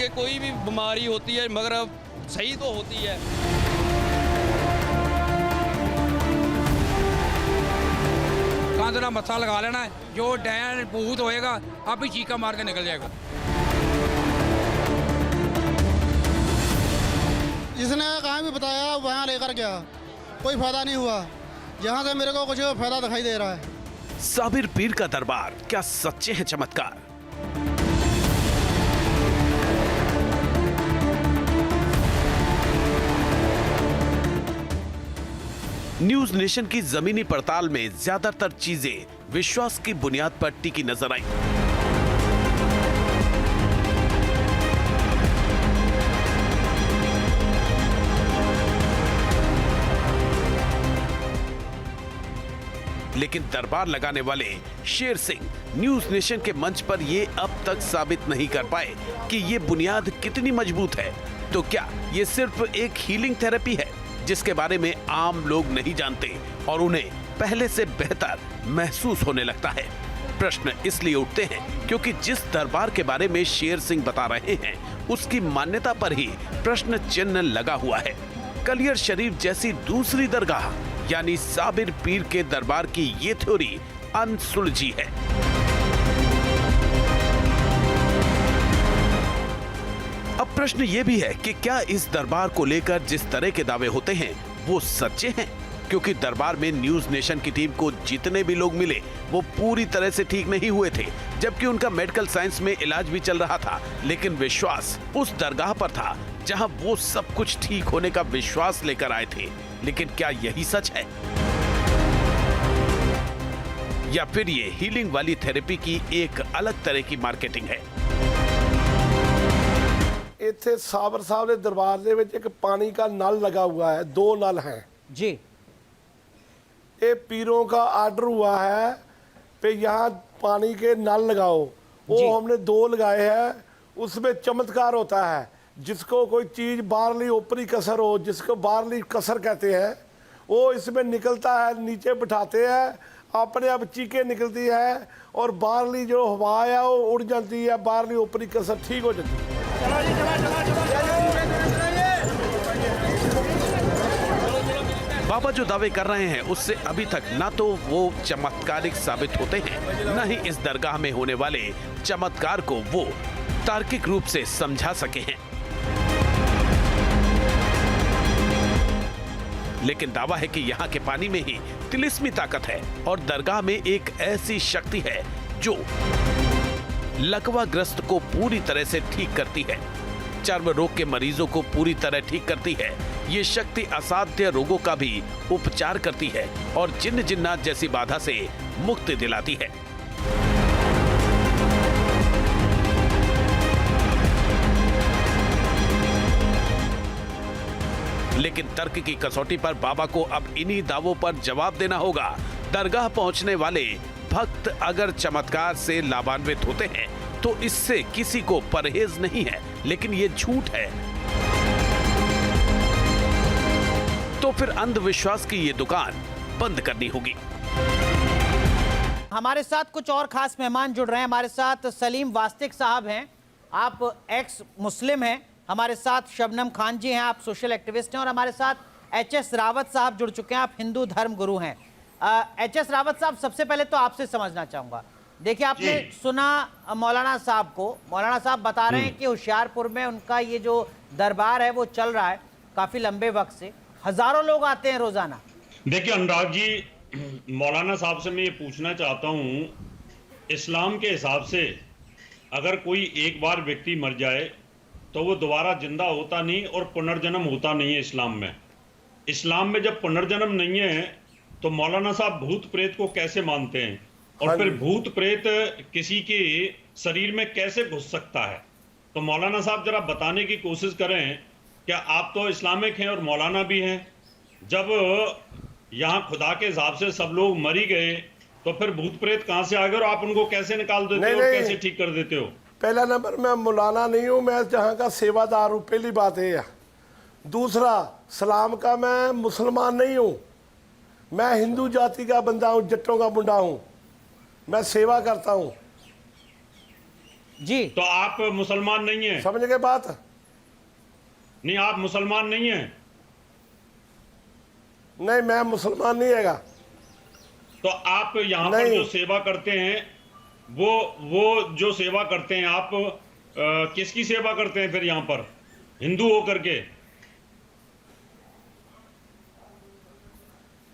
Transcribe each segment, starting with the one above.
कि कोई भी बीमारी होती है मगर सही तो होती है। कांधना मत्था लगा लेना है, जो डैन भूत होएगा आप ही चीका मार के निकल जाएगा। जिसने कहाँ भी बताया वहाँ लेकर गया, कोई फायदा नहीं हुआ। यहाँ से मेरे को कुछ फायदा दिखाई दे रहा है। साबिर पीर का दरबार क्या सच्चे हैं चमत्कार? न्यूज नेशन की जमीनी पड़ताल में ज्यादातर चीजें विश्वास की बुनियाद पर टिकी नजर आई। लेकिन दरबार लगाने वाले शेर सिंह न्यूज नेशन के मंच पर ये अब तक साबित नहीं कर पाए कि ये बुनियाद कितनी मजबूत है। तो क्या ये सिर्फ एक हीलिंग थेरेपी है जिसके बारे में आम लोग नहीं जानते और उन्हें पहले से बेहतर महसूस होने लगता है? प्रश्न इसलिए उठते हैं क्योंकि जिस दरबार के बारे में शेर सिंह बता रहे हैं उसकी मान्यता पर ही प्रश्न चिन्ह लगा हुआ है। कलियर शरीफ जैसी दूसरी दरगाह यानी साबिर पीर के दरबार की ये थ्योरी अनसुलझी है। अब प्रश्न ये भी है कि क्या इस दरबार को लेकर जिस तरह के दावे होते हैं वो सच्चे हैं? क्योंकि दरबार में न्यूज नेशन की टीम को जितने भी लोग मिले वो पूरी तरह से ठीक नहीं हुए थे, जबकि उनका मेडिकल साइंस में इलाज भी चल रहा था। लेकिन विश्वास उस दरगाह पर था जहां वो सब कुछ ठीक होने का विश्वास लेकर आए थे। लेकिन क्या यही सच है या फिर ये हीलिंग वाली थेरेपी की एक अलग तरह की मार्केटिंग है? इत्थे साबर साहब के दरबार दे विच एक पानी का नल लगा हुआ है, 2 नल हैं जी। ये पीरों का ऑर्डर हुआ है पे यहाँ पानी के नल लगाओ। वो हमने 2 लगाए हैं। उसमें चमत्कार होता है। जिसको कोई चीज़ बाहरली ऊपरी कसर हो, जिसको बाहरली कसर कहते हैं, वो इसमें निकलता है। नीचे बिठाते हैं, अपने आप चीखें निकलती है और बाहरली जो हवा है वो उड़ जाती है, बाहरली ऊपरी कसर ठीक हो जाती है। बाबा जो दावे कर रहे हैं उससे अभी तक ना तो वो चमत्कारिक साबित होते हैं, न ही इस दरगाह में होने वाले चमत्कार को वो तार्किक रूप से समझा सके हैं। लेकिन दावा है कि यहाँ के पानी में ही तिलिस्मी ताकत है और दरगाह में एक ऐसी शक्ति है जो लकवाग्रस्त को पूरी तरह से ठीक करती है, चर्म रोग के मरीजों को पूरी तरह ठीक करती है। ये शक्ति असाध्य रोगों का भी उपचार करती है और जिन्न जिन्नात जैसी बाधा से मुक्ति दिलाती है। लेकिन तर्क की कसौटी पर बाबा को अब इन्हीं दावों पर जवाब देना होगा। दरगाह पहुंचने वाले भक्त अगर चमत्कार से लाभान्वित होते हैं तो इससे किसी को परहेज नहीं है, लेकिन ये झूठ है। तो फिर अंधविश्वास की ये दुकान बंद करनी होगी। हमारे साथ कुछ और खास मेहमान जुड़ रहे हैं। हमारे साथ सलीम वास्तिक साहब हैं, आप एक्स मुस्लिम हैं। हमारे साथ शबनम खान जी हैं, आप सोशल एक्टिविस्ट हैं। और हमारे साथ एच.एस. रावत साहब जुड़ चुके हैं, आप हिंदू धर्म गुरु हैं। एच.एस. रावत साहब, सबसे पहले तो आपसे समझना चाहूँगा, देखिए आपने सुना मौलाना साहब को, मौलाना साहब बता रहे हैं कि होशियारपुर में उनका ये जो दरबार है वो चल रहा है काफ़ी लंबे वक्त से, हज़ारों लोग आते हैं रोज़ाना। देखिए अनुराग जी, मौलाना साहब से मैं ये पूछना चाहता हूँ, इस्लाम के हिसाब से अगर कोई एक बार व्यक्ति मर जाए तो वो दोबारा जिंदा होता नहीं और पुनर्जन्म होता नहीं है इस्लाम में। इस्लाम में जब पुनर्जन्म नहीं है तो मौलाना साहब भूत प्रेत को कैसे मानते हैं? और फिर भूत प्रेत किसी के शरीर में कैसे घुस सकता है? तो मौलाना साहब जरा बताने की कोशिश करें। क्या आप तो इस्लामिक हैं और मौलाना भी हैं, जब यहाँ खुदा के हिसाब से सब लोग मर ही गए तो फिर भूत प्रेत कहाँ से आ गए और आप उनको कैसे निकाल देते हो, कैसे ठीक कर देते हो? पहला नंबर, मैं मौलाना नहीं हूँ, मैं जहाँ का सेवादार हूँ, पहली बात है। दूसरा, सलाम का मैं मुसलमान नहीं हूँ, मैं हिंदू जाति का बंदा हूँ, जट्टों का मुंडा हूँ, मैं सेवा करता हूँ। जी। तो आप मुसलमान नहीं हैं? समझ गए बात? नहीं, आप मुसलमान नहीं हैं। नहीं, मैं मुसलमान नहीं हैगा। तो आप यहाँ पर नहीं। जो सेवा करते हैं, वो जो सेवा करते हैं आप, किसकी सेवा करते हैं फिर यहाँ पर, हिंदू होकर के?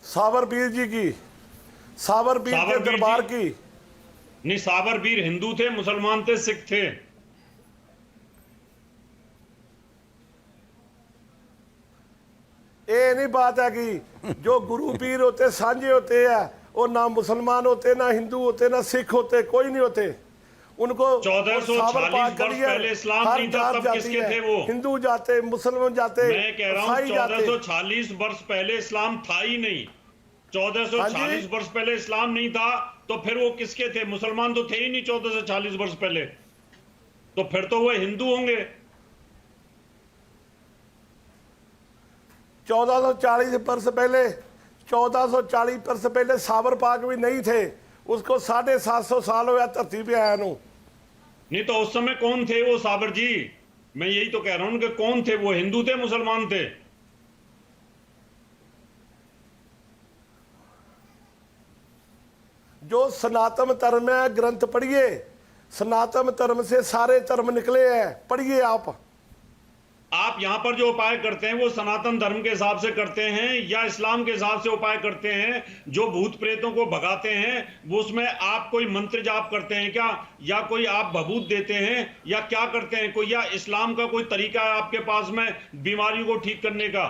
साबर पीर जी की, साबर पीर साबर के पीर दरबार जी? की। नहीं, साबर पीर हिंदू थे, मुसलमान थे, सिख थे? ये नहीं बात है कि जो गुरु पीर होते सांझे होते हैं, वो ना मुसलमान होते, ना हिंदू होते, ना सिख होते, कोई नहीं होते। उनको 1440 वर्ष पहले इस्लाम नहीं था, तब किसके थे वो? हिंदू जाते, मुसलमान जाते, मैं कह रहा हूँ ईसाई जाते। 1440 वर्ष पहले इस्लाम था ही नहीं। 1440 वर्ष पहले इस्लाम नहीं था, तो फिर वो किसके थे? मुसलमान तो थे ही नहीं 1440 वर्ष पहले, तो फिर तो वो हिंदू होंगे। 1440 वर्ष पहले, 1440 वर्ष पहले साबर पाक भी नहीं थे। उसको 750 साल हो गया धरती पे आया नू। नहीं, तो उस समय कौन थे वो साबर जी? मैं यही तो कह रहा हूं कि कौन थे वो, हिंदू थे, मुसलमान थे? जो सनातन धर्म है, ग्रंथ पढ़िए। सनातन धर्म से सारे धर्म निकले हैं, पढ़िए आप यहाँ पर जो उपाय करते हैं वो सनातन धर्म के हिसाब से करते हैं या इस्लाम के हिसाब से उपाय करते हैं? जो भूत प्रेतों को भगाते हैं वो, उसमें आप कोई मंत्र जाप करते हैं क्या, या कोई आप भभूत देते हैं, या क्या करते हैं? कोई या इस्लाम का कोई तरीका है आपके पास में बीमारियों को ठीक करने का?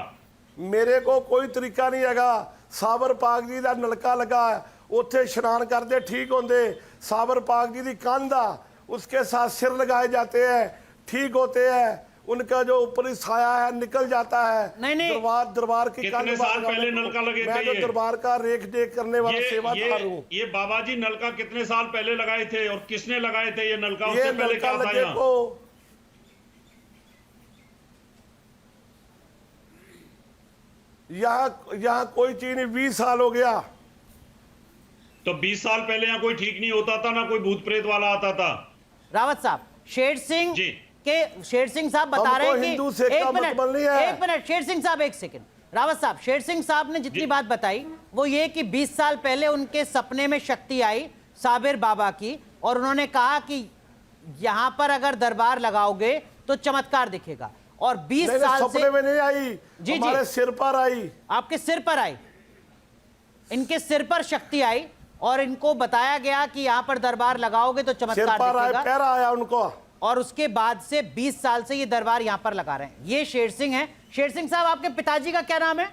मेरे को कोई तरीका नहीं हैगा। साबर पाक जी का नलका लगा है, उत्थे स्नान करते ठीक होंगे। साबर पाक जी की कंध आ, उसके साथ सिर लगाए जाते हैं, ठीक होते हैं। उनका जो ऊपरी साया है निकल जाता है। नहीं। दरबार की कितने साल पहले नलका लगे थे? मैं तो दरबार का रेख देख करने वाला सेवादार हूँ। ये बाबा जी नलका कितने साल पहले लगाए थे और किसने लगाए थे ये नलका? ये उससे पहले नलका क्या था लगे यहाँ? को यहाँ कोई चीज नहीं, 20 साल हो गया। तो 20 साल पहले यहाँ कोई ठीक नहीं होता था, ना कोई भूत प्रेत वाला आता था? रावत साहब, शेर सिंह जी। शेर सिंह साहब बता रहे हैं कि हिंदू से एक का मिनट, मतलब नहीं है। एक मिनट, शेर सिंह साहब एक सेकंड। रावत साहब, शेर सिंह साहब ने जितनी बात बताई वो ये कि 20 साल पहले उनके सपने में शक्ति आई साबिर बाबा की, और उन्होंने कहा कि यहां पर अगर दरबार लगाओगे तो चमत्कार दिखेगा। और 20 साल से सपने में नहीं आई, जी, हमारे सिर पर आई। आपके सिर पर आई, इनके सिर पर शक्ति आई और इनको बताया गया कि यहां पर दरबार लगाओगे तो सिर चमत्कार पर आए, दिखेगा। पैरा आया उनको। और उसके बाद से 20 साल से ये दरबार यहां पर लगा रहे हैं। ये शेर सिंह हैं। शेर सिंह साहब, आपके पिताजी का क्या नाम है?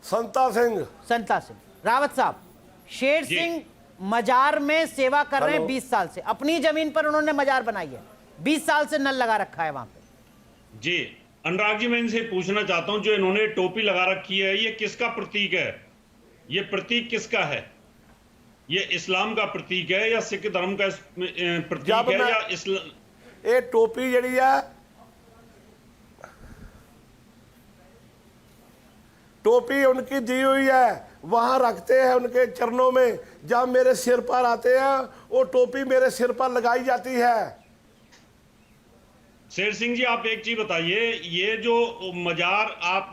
संता सिंह। संता सिंह। रावत साहब, शेर सिंह मजार में सेवा कर रहे हैं 20 साल से। अपनी जमीन पर उन्होंने मजार बनाई है, 20 साल से नल लगा रखा है वहां पे। जी अनुराग जी, मैं इनसे पूछना चाहता हूं, जो इन्होंने टोपी लगा रखी है ये किसका प्रतीक है? ये प्रतीक किसका है? ये इस्लाम का प्रतीक है या सिख धर्म का प्रतीक है या इस्लाम? ये टोपी जड़ी है, टोपी उनकी दी हुई है, वहां रखते हैं उनके चरणों में। जब मेरे सिर पर आते हैं वो टोपी मेरे सिर पर लगाई जाती है। शेर सिंह जी, आप एक चीज बताइए, ये जो मजार, आप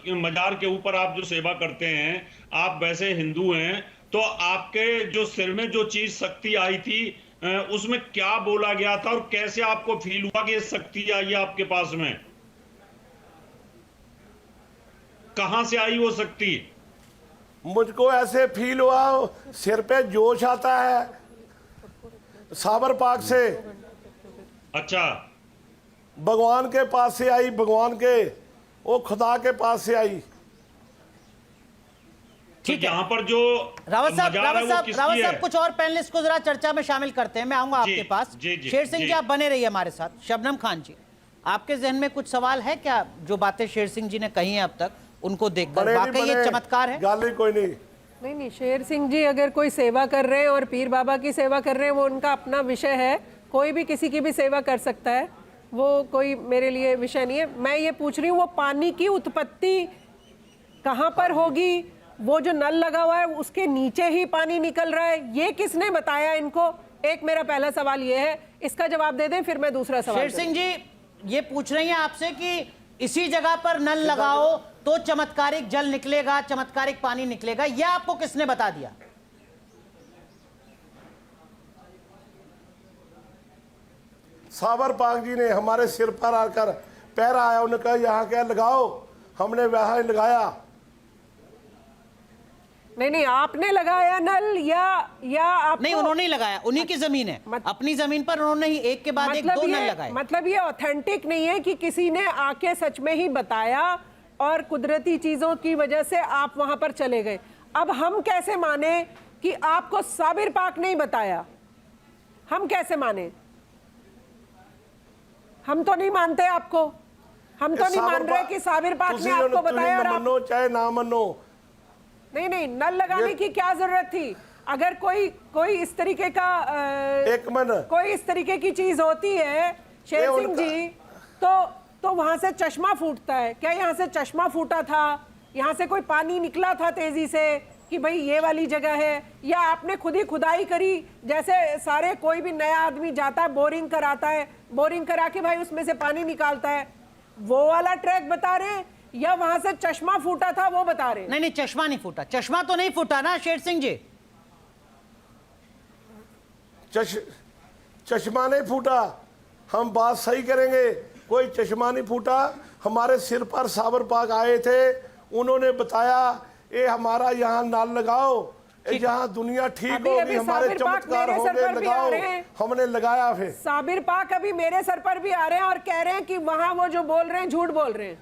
मजार के ऊपर आप जो सेवा करते हैं, आप वैसे हिंदू हैं, तो आपके जो सिर में जो चीज शक्ति आई थी उसमें क्या बोला गया था और कैसे आपको फील हुआ कि ये शक्ति आई है आपके पास में? कहां से आई वो शक्ति? मुझको ऐसे फील हुआ, सिर पे जोश आता है साबर पाक से। अच्छा, भगवान के पास से आई, भगवान के, वो खुदा के पास से आई। ठीक है, यहाँ पर जो रावत साहब, मजार है वो किसकी है? कुछ और पैनलिस्ट को जरा चर्चा में शामिल करते हैं। मैं आऊंगा आपके पास। शेर सिंह जी, आप बने रहिए हमारे साथ। शबनम खान जी, आपके जहन में कुछ सवाल है क्या? जो बातें शेर सिंह जी ने कही हैं अब तक, उनको देखकर वाकई ये चमत्कार है? गाली कोई नहीं। नहीं, शेर सिंह जी अगर कोई सेवा कर रहे हैं और पीर बाबा की सेवा कर रहे हैं, वो उनका अपना विषय है। कोई भी किसी की भी सेवा कर सकता है, वो कोई मेरे लिए विषय नहीं है। मैं ये पूछ रही हूँ, वो पानी की उत्पत्ति कहाँ पर होगी वो जो नल लगा हुआ है उसके नीचे ही पानी निकल रहा है, ये किसने बताया इनको? एक मेरा पहला सवाल ये है, इसका जवाब दे दें, फिर मैं दूसरा सवाल शेर सिंह जी ये पूछ रही हैं आपसे कि इसी जगह पर नल लगाओ तो चमत्कारिक जल निकलेगा, चमत्कारिक पानी निकलेगा, यह आपको किसने बता दिया? साबर पाक जी ने हमारे सिर पर आकर पैरा आया, उन्होंने कहा यहाँ क्या लगाओ, हमने वहां लगाया। नहीं, आपने लगाया नल या आप? नहीं, उन्होंने ही लगाया, उन्हीं की जमीन है, अपनी जमीन पर उन्होंने ही एक के बाद एक दो नल लगाए। मतलब ये ऑथेंटिक नहीं है कि किसी ने आके सच में ही बताया और कुदरती चीजों की वजह से आप वहां पर चले गए। अब हम कैसे माने कि आपको साबिर पाक ने ही बताया? हम कैसे माने? हम तो नहीं मानते आपको, हम तो नहीं मान रहे कि साबिर पाक ने आपको बताया। और मनो चाहे ना मनो, नहीं, नल लगाने की क्या जरूरत थी? अगर कोई इस तरीके का एक मिनट, कोई इस तरीके की चीज होती है शेर सिंह जी, तो वहां से चश्मा फूटता है। क्या यहाँ से चश्मा फूटा था? यहाँ से कोई पानी निकला था तेजी से कि भाई ये वाली जगह है? या आपने खुद ही खुदाई करी, जैसे सारे कोई भी नया आदमी जाता है बोरिंग कराता है, बोरिंग करा के भाई उसमें से पानी निकालता है, वो वाला ट्रैक बता रहे हैं? या वहां से चश्मा फूटा था वो बता रहे हैं? नहीं, चश्मा नहीं फूटा, चश्मा तो नहीं फूटा ना शेर सिंह जी। चश्मा नहीं फूटा, हम बात सही करेंगे, कोई चश्मा नहीं फूटा। हमारे सिर पर साबर पाक आए थे, उन्होंने बताया ये हमारा यहाँ नल लगाओ, यहाँ दुनिया ठीक होगी, हमारे चमत्कार होंगे, लगाओ। हमने लगाया। फिर साबिर पाक अभी मेरे सर पर भी आ रहे हैं और कह रहे हैं कि वहां वो जो बोल रहे हैं झूठ बोल रहे हैं।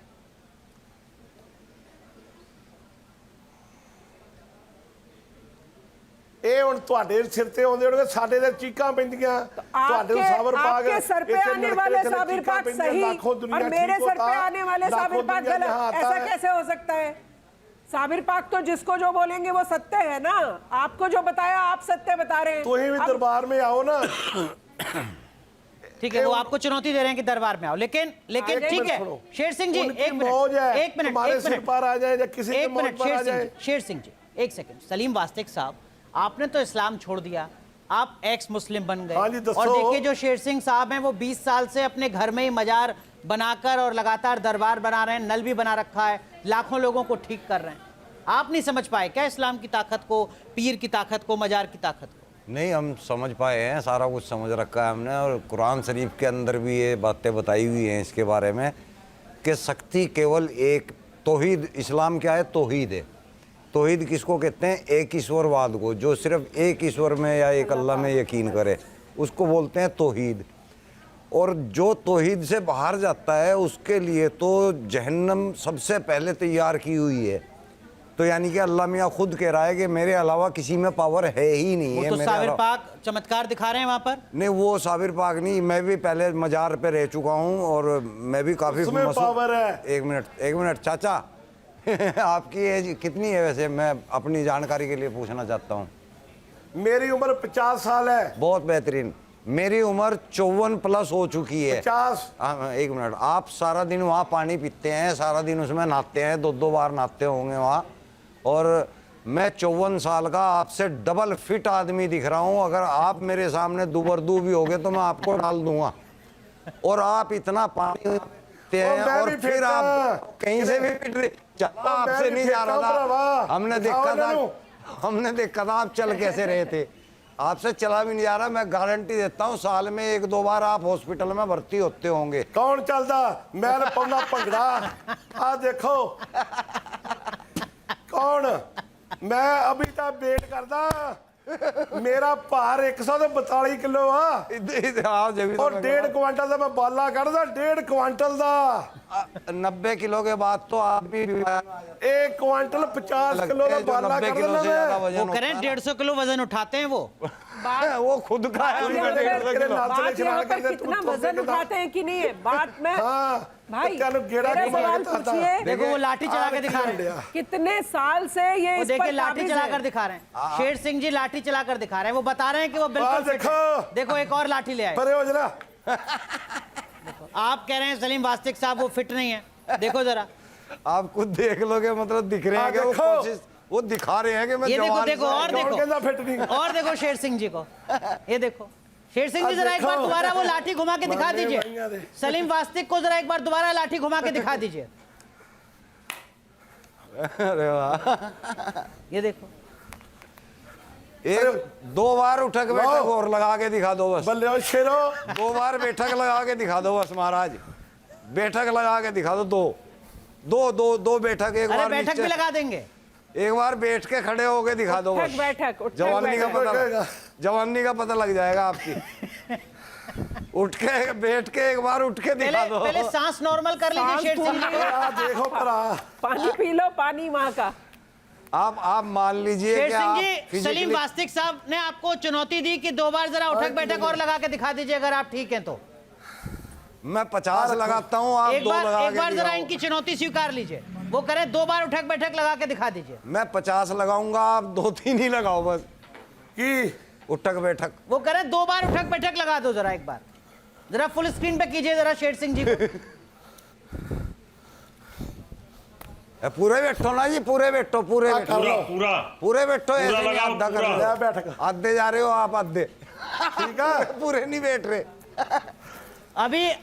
ਇਹ ਹੁਣ ਤੁਹਾਡੇ ਸਿਰ ਤੇ ਆਉਂਦੇ ਹੋਣਗੇ, ਸਾਡੇ ਤੇ ਚੀਕਾਂ ਪੈਂਦੀਆਂ। ਤੁਹਾਡੇ ਨੂੰ ਸਾਬਰ ਪਾਕ आपके सर पे आने वाले साबिर पाक सही और मेरे सर पे आने वाले साबिर पाक गलत, ऐसा कैसे हो सकता है? साबिर पाक तो जिसको जो बोलेंगे वो सत्य है ना। आपको जो बताया आप सत्य बता रहे हैं। तुम भी दरबार में आओ ना। ठीक है, वो आपको चुनौती दे रहे हैं कि दरबार में आओ, लेकिन ठीक है शेर सिंह जी, एक मिनट शेर सिंह जी, एक सेकंड। सलीम वास्तिक साहब, आपने तो इस्लाम छोड़ दिया, आप एक्स मुस्लिम बन गए। और देखिए जो शेर सिंह साहब हैं वो 20 साल से अपने घर में ही मजार बनाकर और लगातार दरबार बना रहे हैं, नल भी बना रखा है, लाखों लोगों को ठीक कर रहे हैं। आप नहीं समझ पाए क्या इस्लाम की ताकत को, पीर की ताकत को, मजार की ताकत को? नहीं, हम समझ पाए हैं, सारा कुछ समझ रखा है हमने, और कुरान शरीफ के अंदर भी ये बातें बताई हुई हैं इसके बारे में कि शक्ति केवल एक, तौहीद, इस्लाम क्या है? तौहीद है। तौहीद किसको कहते हैं? एक ईश्वरवाद को, जो सिर्फ एक ईश्वर में या एक अल्लाह में यकीन करे, उसको बोलते हैं तौहीद। और जो तौहीद से बाहर जाता है उसके लिए तो जहन्नम सबसे पहले तैयार की हुई है। तो यानी कि अल्लाह मियाँ खुद कह रहा है कि मेरे अलावा किसी में पावर है ही नहीं है। तो साबिर पाक चमत्कार दिखा रहे हैं वहाँ पर? नहीं, वो साबिर पाक नहीं, मैं भी पहले मजार पे रह चुका हूँ और मैं भी काफ़ी पावर है। एक मिनट चाचा आपकी एज कितनी है वैसे? मैं अपनी जानकारी के लिए पूछना चाहता हूँ। मेरी उम्र 50 साल है। बहुत बेहतरीन, मेरी उम्र 54 प्लस हो चुकी है। 50। एक मिनट, आप सारा दिन वहाँ पानी पीते हैं, सारा दिन उसमें नहाते हैं, 2 बार नहाते होंगे वहाँ, और मैं 54 साल का आपसे डबल फिट आदमी दिख रहा हूँ। अगर आप मेरे सामने दुबरदू भी होगे तो मैं आपको डाल दूंगा। और आप इतना पानी हैं और फिर आप कहीं से भी पिट रहे। आपसे नहीं जा रहा था, हमने देखा था आप चल कैसे रहे थे। आपसे चला भी नहीं जा रहा। मैं गारंटी देता हूँ साल में 1-2 बार आप हॉस्पिटल में भर्ती होते होंगे। कौन चलता? मैं पौना भंगड़ा। आ देखो कौन, मैं अभी तक वेट करदा। मेरा भार 142 किलो आ और 1.5 क्विंटल का मैं बाला कढ़दा। 1.5 क्विंटल का 90 किलो के बाद तो आदमी 1 क्विंटल 50 किलो का बाला कढ़दा। वो करें 150 किलो वजन उठाते हैं वो खुद का है। बात यहाँ पर कितना वजन उठाते हैं कि नहीं है बात में। भाई सवाल पूछिए। देखो वो लाठी चला के दिखा रहे हैं, कितने साल से ये देखिए लाठी चलाकर दिखा रहे हैं। शेर सिंह जी लाठी चलाकर दिखा रहे हैं, वो बता रहे हैं कि वो बिल्कुल फिट है। देखो एक और लाठी ले आए। आप कह रहे हैं सलीम वास्तिक साहब वो फिट नहीं है, देखो जरा। आप खुद देख लोगे, मतलब दिख रहे हैं कि वो वो दिखा रहे हैं कि मैं ये देखो जवान देखो सा- और कौन कहता फिट देखो नहीं? और देखो शेर सिंह जी को, ये देखो शेर सिंह जी, जरा एक बार देखो। दोबारा वो लाठी घुमा के दिखा मरने दीजिए। वालियां दे। सलीम वास्तिक को जरा एक बार दोबारा लाठी घुमा के दिखा दीजिए। अरे वाह, ये देखो, एक 2 बार उठक बैठक वाह। और लगा के दिखा दो बस, बल्ले ओ शेरो, 2 बार बैठक लगा के दिखा दो बस महाराज, बैठक लगा के दिखा दो, दो बैठक, एक अरे बार बैठक नीचे- भी लगा देंगे। एक बार बैठ के खड़े होके दिखा दो बस, बैठक जवानी का पता, जवानी का पता लग जाएगा आपकी। उठ के बैठ के एक बार उठ के दिखा दो। पहले सांस नॉर्मल कर लीजिए सांस शेर सिंह जी। आ देखो परा, पानी पी लो, पानी वहाँ का। आप मान लीजिए शेर कि सिंह आप जी, physically- सलीम वास्तिक साहब ने आपको चुनौती दी कि 2 बार जरा उठक बैठक और लगा के दिखा दीजिए अगर आप ठीक हैं तो। मैं 50 लगाता हूँ, आप एक 2 लगा बार के जरा दिखाओ। इनकी चुनौती स्वीकार लीजिए। वो करें 2 बार उठक बैठक लगा के दिखा दीजिए। मैं 50 लगाऊंगा, आप 2-3 ही लगाओ बस, की उठक बैठक। वो करें 2 बार उठक बैठक लगा दो जरा, एक बार जरा फुल स्क्रीन पे कीजिए जरा शेर सिंह जी को। पूरे बैठो ना जी, पूरे बैठो, पूरे बैठो, पूरा पूरा पूरे बैठो, ऐसे नहीं लगाओ, आधा कर पूरा। लो। बैठक आधे जा रहे हो आप, आधे ठीक है। पूरे नहीं बैठ रहे,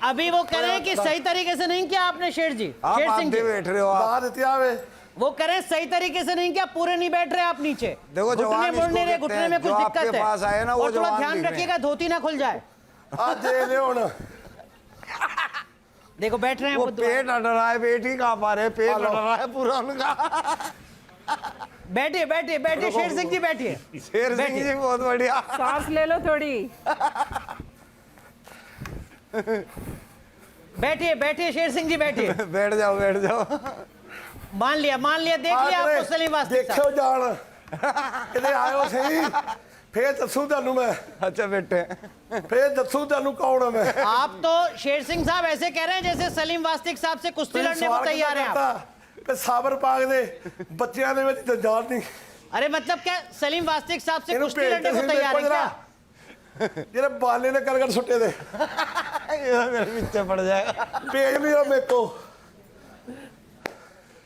अभी वो कह रहे हैं कि सही तरीके से नहीं किया आपने शेर जी, आप शेर सिंह आधे जी। बैठ रहे हो आप। बात इतनी आवे, वो कह रहे हैं सही तरीके से नहीं किया, पूरे नहीं बैठ रहे आप नीचे। देखो, घुटने जवान मुड़ नहीं रहे, इसको घुटने में कहते कुछ हैं, जो दिक्कत आपके है। पास आए ना, वो और थोड़ा जवान ध्यान दिख रहे रखिएगा धोती ना खुल जाए। आ दे ले हुन। देखो बैठ रहे हैं वो वो पेट अड़ रहा है, पेट ही कहाँ पा रहे, पेट अड़ रहा है पूरा उनका। बैठिए बैठिए बैठिए शेर सिंह जी बैठिए। शेर सिंह जी बहुत बढ़िया। सांस ले लो थोड़ी। बैठिए बैठिए शेर सिंह जी बैठिए। बैठ जाओ, बैठ जाओ। मान लिया देख लिया आपको सलीम वास्तिक साहब। देखो जान किते आयो सही, फिर दसू ਤੁਹਾਨੂੰ मैं, अच्छा बेटे, फिर दसू ਤੁਹਾਨੂੰ कौन है मैं। आप तो शेर सिंह साहब ऐसे कह रहे हैं जैसे सलीम वास्तिक साहब से कुश्ती लड़ने को तैयार हैं आप। ਤੇ ਸਾਬਰ ਪਾਗ ਦੇ ਬੱਚਿਆਂ ਦੇ ਵਿੱਚ ਤਾਂ ਜਾਨ नहीं। अरे मतलब क्या सलीम वास्तिक साहब से ਇਹਨੂੰ कुश्ती ਭੇਜ लड़ने ਦੇ को तैयार है क्या? ਜਿਹੜੇ ਬਾਲੇ ਨੇ ਕਰ ਸੁੱਟੇ ਦੇ, ये मेरे पीछे पड़ जाएगा। ਭੇਜ ਲਿਓ ਮੇਰੇ को।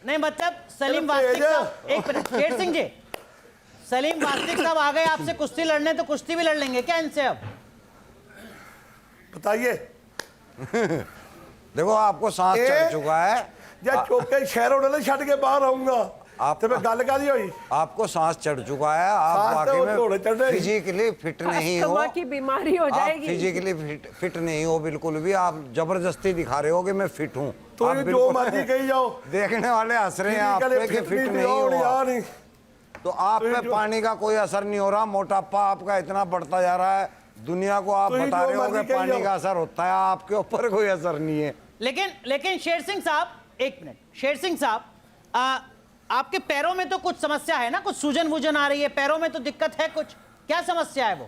नहीं मतलब सलीम चलो, वास्तिक भेजो। साहब, एक मिनट शेर सिंह जी, सलीम वास्तिक साहब आ गए आपसे कुश्ती लड़ने, तो कुश्ती भी लड़ लेंगे क्या इनसे अब? बताइए देखो आपको सांस ए- चढ़ चुका है, ਜਾਂ ਚੋਕੇ ਸ਼ਹਿਰੋਂ ਨਾ ਛੱਡ ਕੇ ਬਾਹਰ ਆਉਂਗਾ आप- ਤੇ ਮੈਂ ਗੱਲ ਕਾਦੀ होई? आपको सांस चढ़ चुका है, आप सांस तो घोड़े चढ़ वाकई रहे। में फिजिकली फिट नहीं हो, अस्थमा की बीमारी हो आप जाएगी। फिजिकली फिट नहीं हो बिल्कुल भी, आप जबरदस्ती दिखा रहे हो कि मैं फिट हूँ। तू आप जो बिल्कुल- मर्जी कही जाओ, देखने वाले हंस रहे हैं आप पे कि फिट नहीं हो आप। नहीं। तो आप पे पानी का कोई असर नहीं हो रहा, मोटापा आपका इतना बढ़ता जा रहा है, दुनिया को आप तो ये बता जो रहे हो मर्जी कि पानी कही का असर होता है, आपके ऊपर कोई असर नहीं है। लेकिन शेर सिंह साहब एक मिनट, शेर सिंह साहब आपके पैरों में तो कुछ समस्या है ना, कुछ सूजन वूजन आ रही है पैरों में, तो दिक्कत है कुछ, क्या समस्या है वो?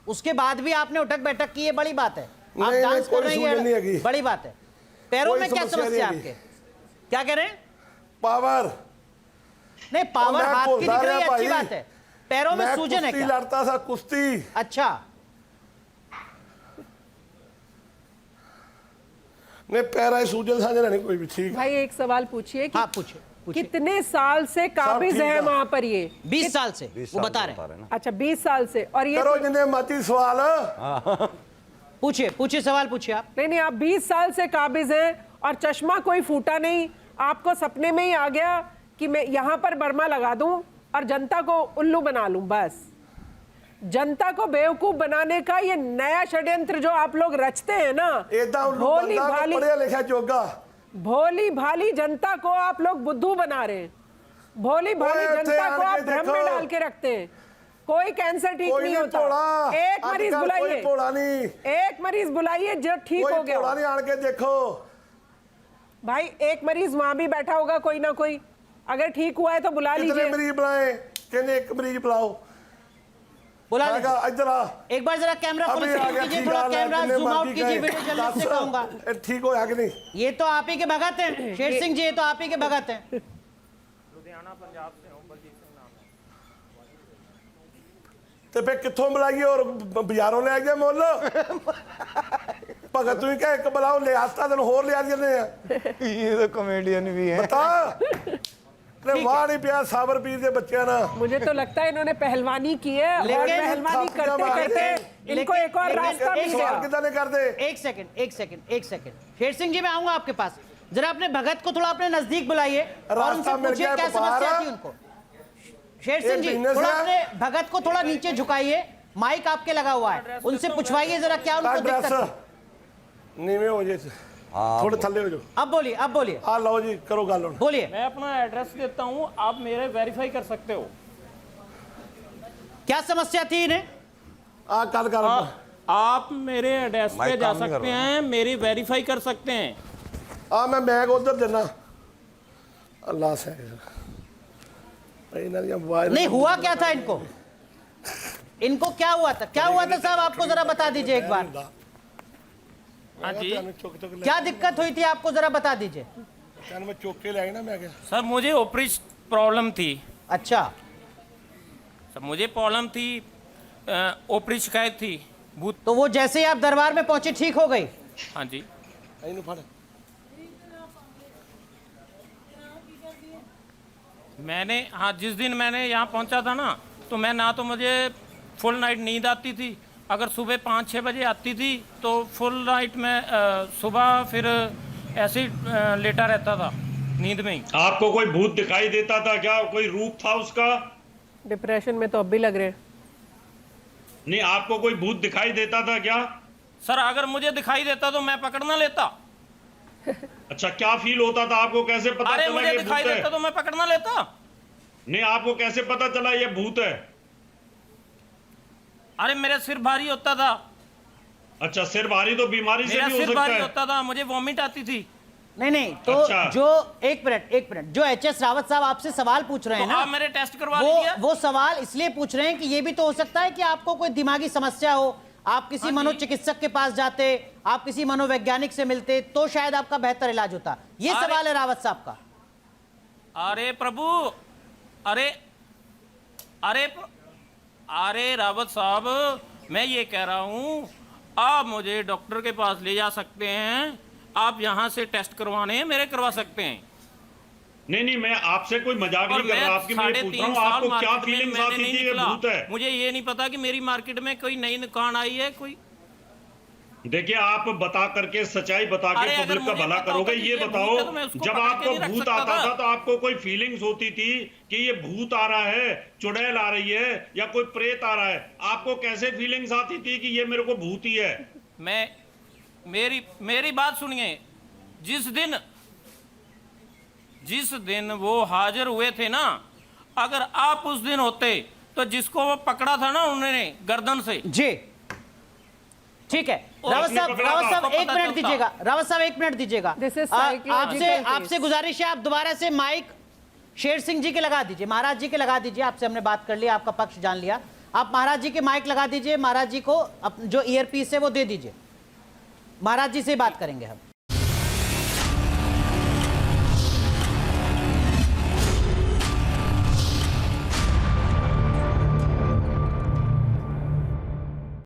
उसके बाद भी आपने उठक बैठक की, है बड़ी बात है। आप नहीं, डांस कोई कर रही सूजन नहीं है, हैगी। बड़ी बात है। पैरों कोई में क्या समस्या समस्या है नहीं आपके? क्या कह रहे हैं? पावर नहीं पावर मैं हाथ की बोलता दिख रही है, रहा अच्छी भाई। बात है। पैरों में मैं सूजन है कुश्ती क्या? लड़ता था कुश्ती। अच्छा, नहीं पैरा सूजन साझे नहीं कोई भी, ठीक है। भाई एक सवाल पूछिए कि हाँ पूछिए पूछिए। कितने साल से काबिज ठीक है है। वहां पर ये? 20 साल से 20 वो साल बता से रहे हैं। ना। अच्छा 20 साल से। और ये करो जिन्हें मर्जी सवाल। पूछिए पूछिए सवाल पूछिए आप। नहीं आप 20 साल से काबिज हैं और चश्मा कोई फूटा नहीं, आपको सपने में ही आ गया कि मैं यहाँ पर बर्मा लगा दूं और जनता को उल्लू बना लूं, बस जनता को बेवकूफ बनाने का ये नया षड्यंत्र जो आप लोग रचते हैं ना, एदा उल्लू भोली बंदा भाली पढ़िया लिखा जोगा। भोली भाली जनता को आप लोग बुद्धू बना रहे हैं, भोली भाली ओए, जनता को आके आप भ्रम में देखो। डाल के रखते हैं। कोई कैंसर ठीक कोई नहीं नहीं होता। तोड़ा, एक मरीज आजकल बुलाइए, कोई तोड़ा नहीं, एक मरीज बुलाइए जो ठीक कोई हो गया तोड़ा हो। नहीं, आन के देखो। भाई एक मरीज वहां भी बैठा होगा कोई ना कोई, अगर ठीक हुआ है तो बुला कितने लीजिए। मरीज बुलाए? कहने एक मरीज बुलाओ। बुला आएगा, लीजिए। इधर आ। एक बार जरा कैमरा फुल अभी आ स्क्रीन गया, कीजिए, ठीक थोड़ा है, कैमरा जितने जूम आउट मर्जी कीजिए, कहे। वीडियो जर्नलिस्ट से दस, कहूंगा। ये ठीक हो कि नहीं? ये तो आप ही के भगत हैं शेर सिंह जी, ये तो आप ही के भगत हैं। ਤੇ ਫੇ ਕਿੱਥੋਂ ਬੁਲਾਈਏ ਔਰ ਬਾਜ਼ਾਰੋਂ ਲੈ ਆਈਏ ਮੁੱਲ? ਭਗਤ ਤੂੰ ਕਹੇ ਇੱਕ ਬੁਲਾਓ, ਲਿਆਸਤਾ ਤੈਨੂੰ ਹੋਰ ਲਿਆ ਦਿੰਦੇ ਆ। ये तो कॉमेडियन भी है। ਬਤਾ ਤੇ ਵਾਹ ਨਹੀਂ ਪਿਆ ਸਾਬਰ ਪੀਰ ਦੇ ਬੱਚਿਆਂ ਨਾਲ। मुझे तो लगता है इन्होंने पहलवानी की है और लेकिन पहलवानी थक करते करते इनको एक और रास्ता मिल सवाल गया। कितना नहीं करते। एक सेकंड शेर सिंह जी मैं आऊंगा आपके पास। जरा अपने भगत को थोड़ा अपने नजदीक बुलाइए और रास्ता उनसे मिल पूछिए गया क्या समस्या बाबा। थी उनको। शेर सिंह जी बिजनेस थोड़ा है। अपने भगत को थोड़ा नीचे झुकाइए, माइक आपके लगा हुआ है, उनसे पूछवाइए जरा क्या उनको दिक्कत थी। नीवे हो जे थोड़े थल्ले हो जाओ। अब बोलिए आ लो जी करो गल हुण। बोलिए। मैं अपना एड्रेस देता हूँ, आप मेरे वेरीफाई कर सकते हो। क्या समस्या थी इन्हें? आ कल कर आप मेरे एड्रेस पे जा सकते हैं, मेरी वेरीफाई कर सकते हैं। आ मैं बैग उधर देना। अल्लाह से नहीं हुआ क्या था इनको? इनको क्या हुआ था? क्या हुआ था साहब आपको जरा बता दीजिए एक बार। हाँ जी क्या दिक्कत हुई थी आपको जरा बता दीजिए। मैं चौक के लाए ना मैं क्या सर मुझे ओपरी प्रॉब्लम थी। अच्छा सर मुझे प्रॉब्लम थी, ओपरी शिकायत थी भूत। तो वो जैसे ही आप दरबार में पहुंचे ठीक हो गई? हाँ जी। मैंने हाँ जिस दिन मैंने यहाँ पहुँचा था ना, तो मैं ना तो मुझे फुल नाइट नींद आती थी, अगर सुबह 5-6 बजे आती थी तो फुल नाइट में सुबह फिर ऐसे ही लेटा रहता था नींद में ही। आपको कोई भूत दिखाई देता था क्या? कोई रूप था उसका? डिप्रेशन में तो अब भी लग रहे हैं। नहीं, आपको कोई भूत दिखाई देता था क्या? सर अगर मुझे दिखाई देता तो मैं पकड़ ना लेता। अच्छा, क्या फील होता था आपको? कैसे पता अरे चला मुझे ये दिखाई भूत है? देता तो मैं पकड़ ना लेता। नहीं, आपको कैसे पता चला ये भूत है? अरे मेरा सिर भारी होता था। अच्छा, सिर भारी तो बीमारी से मेरा भी हो सिर सकता भारी है। होता था, मुझे वॉमिट आती थी। नहीं तो अच्छा। जो एक मिनट जो एचएस रावत साहब आपसे सवाल पूछ रहे हैं तो ना, आप मेरे टेस्ट करवा लीजिए। वो सवाल इसलिए पूछ रहे हैं कि ये भी तो हो सकता है कि आपको कोई दिमागी समस्या हो, आप किसी मनोचिकित्सक के पास जाते, आप किसी मनोवैज्ञानिक से मिलते तो शायद आपका बेहतर इलाज होता। ये सवाल है रावत साहब का। अरे प्रभु, अरे रावत साहब, मैं ये कह रहा हूँ आप मुझे डॉक्टर के पास ले जा सकते हैं, आप यहाँ से टेस्ट करवाने हैं मेरे करवा सकते हैं। नहीं, मैं आपसे कोई मजाक और नहीं कर रहा, आपकी मैं पूछ रहा हूँ आपको क्या फीलिंग्स आती थी ये भूत है? मुझे ये नहीं पता कि मेरी मार्केट में कोई नई दुकान आई है कोई। देखिए, आप बता करके सच्चाई बता के अरे अगर पब्लिक का मुझे भला पता करोगे। होता कि ये ये बताओ, भूत है तो मैं उसको जब पकड़ के आपको नहीं रख भूत सकता आता था। था तो आपको कोई फीलिंग्स होती थी कि ये भूत आ रहा है, चुड़ैल आ रही है या कोई प्रेत आ रहा है? आपको कैसे फीलिंग्स आती थी कि ये मेरे को भूत ही है? मेरी बात सुनिए। जिस दिन वो हाजिर हुए थे ना, अगर आप उस दिन होते तो जिसको वो पकड़ा था ना उन्होंने गर्दन से जी ठीक है। रावत साहब एक मिनट दीजिएगा। रावत साहब एक मिनट दीजिएगा। आपसे गुजारिश है आप दोबारा से माइक शेर सिंह जी के लगा दीजिए, महाराज जी के लगा दीजिए। आपसे हमने बात कर लिया, आपका पक्ष जान लिया। आप महाराज जी के माइक लगा दीजिए, महाराज जी को जो ईयरपीस है वो दे दीजिए। महाराज जी से बात करेंगे हम।